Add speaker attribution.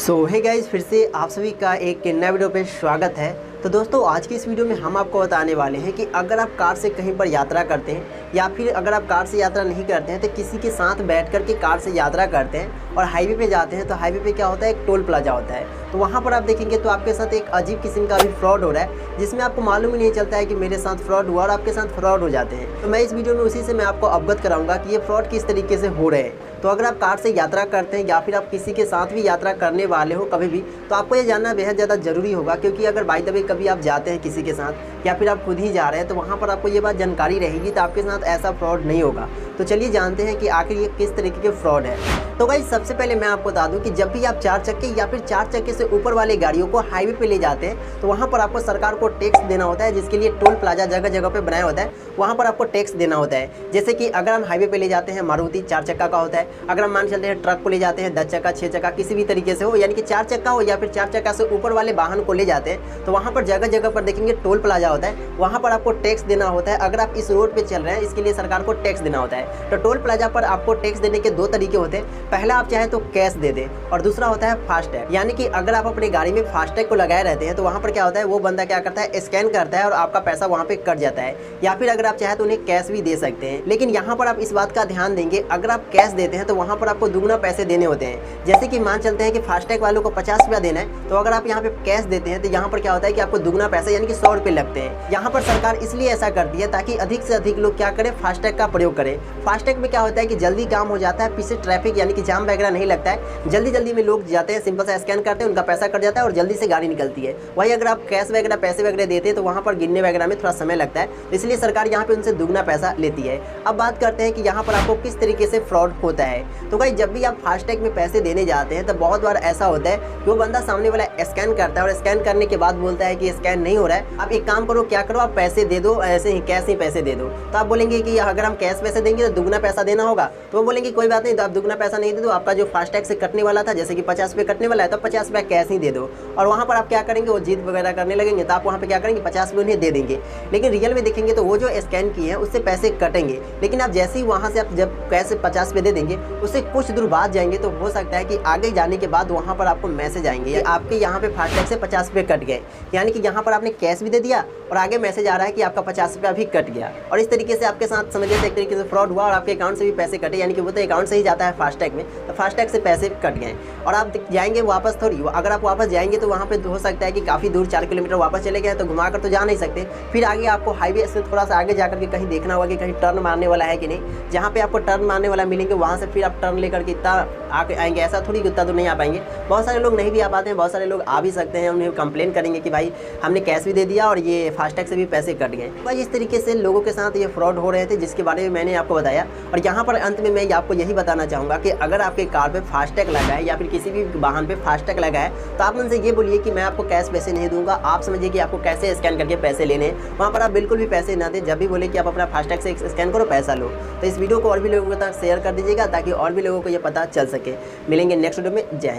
Speaker 1: Hey guys, फिर से आप सभी का एक नया वीडियो पे स्वागत है। तो दोस्तों, आज की इस वीडियो में हम आपको बताने वाले हैं कि अगर आप कार से कहीं पर यात्रा करते हैं या फिर अगर आप कार से यात्रा नहीं करते हैं तो किसी के साथ बैठ कर के कार से यात्रा करते हैं और हाईवे पे जाते हैं, तो हाईवे पे क्या होता है, एक टोल प्लाजा होता है। तो वहाँ पर आप देखेंगे तो आपके साथ एक अजीब किस्म का भी फ्रॉड हो रहा है, जिसमें आपको मालूम ही नहीं चलता है कि मेरे साथ फ्रॉड हुआ और आपके साथ फ्रॉड हो जाते हैं। तो मैं इस वीडियो में उसी से मैं आपको अवगत कराऊंगा कि ये फ्रॉड किस तरीके से हो रहे हैं। तो अगर आप कार से यात्रा करते हैं या फिर आप किसी के साथ भी यात्रा करने वाले हो कभी भी, तो आपको ये जानना बेहद ज़्यादा ज़रूरी होगा, क्योंकि अगर बाय द वे कभी आप जाते हैं किसी के साथ या फिर आप खुद ही जा रहे हैं तो वहाँ पर आपको ये बात जानकारी रहेगी, तो आपके साथ ऐसा फ्रॉड नहीं होगा। तो चलिए जानते हैं कि आखिर ये किस तरीके के फ्रॉड है। तो गाइस, सबसे पहले मैं आपको बता दूं कि जब भी आप 4 चक्के या फिर 4 चक्के से ऊपर वाले गाड़ियों को हाईवे पे ले जाते हैं तो वहाँ पर आपको सरकार को टैक्स देना होता है, जिसके लिए टोल प्लाजा जगह जगह पे बनाया होता है, वहाँ पर आपको टैक्स देना होता है। जैसे कि अगर हम हाईवे पे ले जाते हैं, मारुति 4 चक्का का होता है। अगर हम मान चलते हैं ट्रक को ले जाते हैं 10 चक्का 6 चक्का किसी भी तरीके से हो, यानी कि 4 चक्का हो या फिर 4 चक्का से ऊपर वाले वाहन को ले जाते हैं, तो वहाँ पर जगह जगह पर देखेंगे टोल प्लाजा होता है, वहाँ पर आपको टैक्स देना होता है। अगर आप इस रोड पे चल रहे हैं, इसके लिए सरकार को टैक्स देना होता है। तो टोल प्लाजा पर आपको टैक्स देने के 2 तरीके होते हैं। पहला, आप चाहे तो कैश दे दे, और दूसरा होता है फास्टैग। यानी कि अगर आप अपनी गाड़ी में फास्टैग को लगाए रहते हैं तो वहाँ पर क्या होता है, वो बंदा क्या करता है, स्कैन करता है और आपका पैसा वहाँ पे कट जाता है। या फिर अगर आप चाहे तो उन्हें कैश भी दे सकते हैं। लेकिन यहाँ पर आप इस बात का ध्यान देंगे, अगर आप कैश देते हैं तो वहाँ पर आपको दुगना पैसे देने होते हैं। जैसे कि मान चलते हैं कि फास्टैग वालों को 50 रुपया देना है, तो अगर आप यहाँ पे कैश देते हैं तो यहाँ पर क्या होता है कि आपको दुगना पैसा यानी कि 100 रुपये लगते हैं। यहाँ पर सरकार इसलिए ऐसा करती है ताकि अधिक से अधिक लोग क्या करें, फास्टैग का प्रयोग करें। फास्टैग में क्या होता है कि जल्दी काम हो जाता है, पीछे ट्रैफिक यानी कि जाम वगैरह नहीं लगता है, जल्दी में लोग जाते हैं, सिंपल सा स्कैन करते हैं, उनका पैसा कट जाता है और जल्दी से गाड़ी निकलती है। वही अगर आप कैश वगैरह पैसे वगैरह देते हैं तो वहाँ पर गिनने वगैरह में थोड़ा समय लगता है, इसलिए सरकार यहाँ पे उनसे दुगना पैसा लेती है। अब बात करते हैं कि यहाँ पर आपको किस तरीके से फ्रॉड होता है। तो भाई, जब भी आप फास्टैग में पैसे देने जाते हैं तो बहुत बार ऐसा होता है कि वो बंदा सामने वाला स्कैन करता है और स्कैन करने के बाद बोलता है कि स्कैन नहीं हो रहा है, आप एक काम करो, क्या करो, आप पैसे दे दो, ऐसे ही कैश ही पैसे दे दो। तो आप बोलेंगे कि अगर हम कैश पैसे देंगे तो दुगना पैसा देना होगा, तो वो बोलेंगे कोई बात नहीं, तो आप दुगना पैसा नहीं दे दो, आपका जो फास्टैग से कटने वाला था जैसे कि 50 रुपये कटने वाला है तो 50 रुपये कैश ही दे दो। और वहाँ पर आप क्या करेंगे, वो जिद वगैरह करने लगेंगे, तो आप वहाँ पे क्या करेंगे, 50 रुपये उन्हें दे देंगे। लेकिन रियल में देखेंगे तो वो जो स्कैन किए हैं उससे पैसे कटेंगे। लेकिन आप जैसे ही वहाँ से आप जब कैश 50 रुपये दे देंगे, उससे कुछ दूर बाद जाएंगे तो हो सकता है कि आगे जाने के बाद वहाँ पर आपको मैसेज आएंगे, आपके यहाँ पे फास्टैग से 50 रुपये कट गए। यानी कि यहाँ पर आपने कैश भी दे दिया और आगे मैसेज आ रहा है कि आपका 50 रुपया भी कट गया। और इस तरीके से आपके साथ समझिए एक तरीके से फ्रॉड हुआ और आपके अकाउंट से भी पैसे कटे, यानी कि वो तो अकाउंट से ही जाता है फास्टैग में, तो फास्टैग से पैसे कट गए और आप जाएंगे वापस थोड़ी। अगर आप वापस जाएंगे तो वहाँ पे हो सकता है कि काफ़ी दूर 4 किलोमीटर वापस चले गए तो घुमा कर तो जा नहीं सकते, फिर आगे आपको हाईवे से थोड़ा सा आगे जाकर के कहीं देखना होगा कि कहीं टर्न मारने वाला है कि नहीं। जहाँ पे आपको टर्न मारने वाला मिलेंगे वहाँ से फिर आप टर्न लेकर के इतना आके आएंगे, ऐसा थोड़ी उतना तो नहीं आ पाएंगे। बहुत सारे लोग नहीं भी आ पाते हैं, बहुत सारे लोग आ भी सकते हैं, उन्हें कंप्लेन करेंगे कि भाई हमने कैश भी दे दिया और ये फास्टैग से भी पैसे कट गए। भाई, इस तरीके से लोगों के साथ ये फ्रॉड हो रहे थे, जिसके बारे में मैंने आपको बताया। और यहाँ पर अंत में मैं आपको यही बताना चाहूँगा कि अगर आपके कार पे फास्टैग लगा है या फिर किसी भी वाहन पे फास्टैग लगा है तो आप उनसे ये बोलिए कि मैं आपको कैश पैसे नहीं दूंगा, आप समझिए कि आपको कैसे स्कैन करके पैसे लेने हैं। वहाँ पर आप बिल्कुल भी पैसे ना दें, जब भी बोले कि आप अपना फास्टैग से स्कैन करो पैसा लो। तो इस वीडियो को और भी लोगों तक शेयर कर दीजिएगा ताकि और भी लोगों को ये पता चल सके। मिलेंगे नेक्स्ट वीडियो में। जय हिंद।